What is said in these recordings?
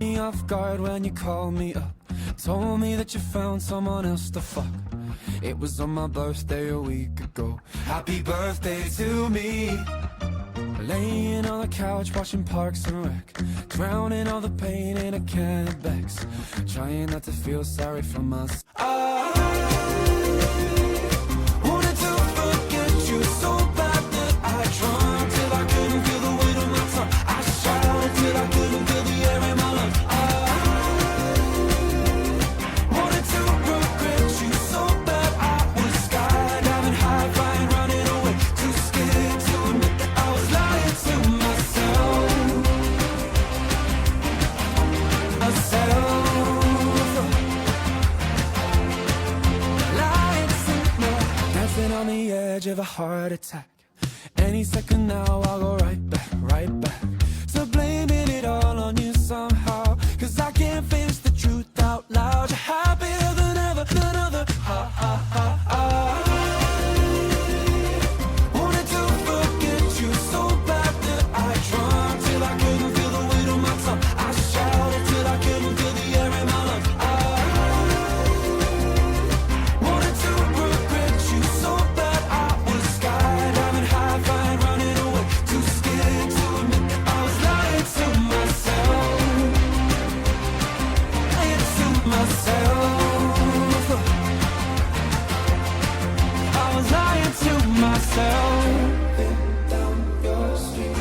Me off guard when you called me up, told me that you found someone else to fuck. It was on my birthday a week ago. Happy birthday to me. Laying on the couch watching Parks and Rec, drowning all the pain in a can of Becks, trying not to feel sorry for myself. I wanted to forget you so bad that I drunk till I couldn't feel the weight of my tongue. I shouted till I couldn't feel the air in my lungs. I wanted to regret you so bad. I was skydiving, high flying, running away, too scared to admit that I was lying to myself. Dancing on the edge of a heart attack. Any second now I'll go right back, right back to blaming it all on you somehow. Cause I can't face the truth out loud. You're happier than ever, than ever. Ha ha ha ha. Wanted to forget you so bad that I drunk till I couldn't feel the weight of my tongue. I shouted till I couldn't feel the air in my lungs. I wanted to regret you so bad. I was skydiving, high flying, running away, too scared to admit that I was lying to myself. Lying to myself. I was lying to myself. Down your street,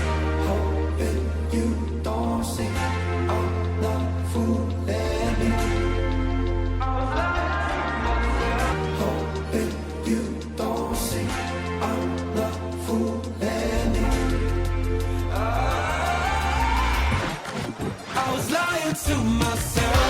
hoping you don't see I'm not fooling me. Hoping you don't see I'm not fooling me. I was lying to myself.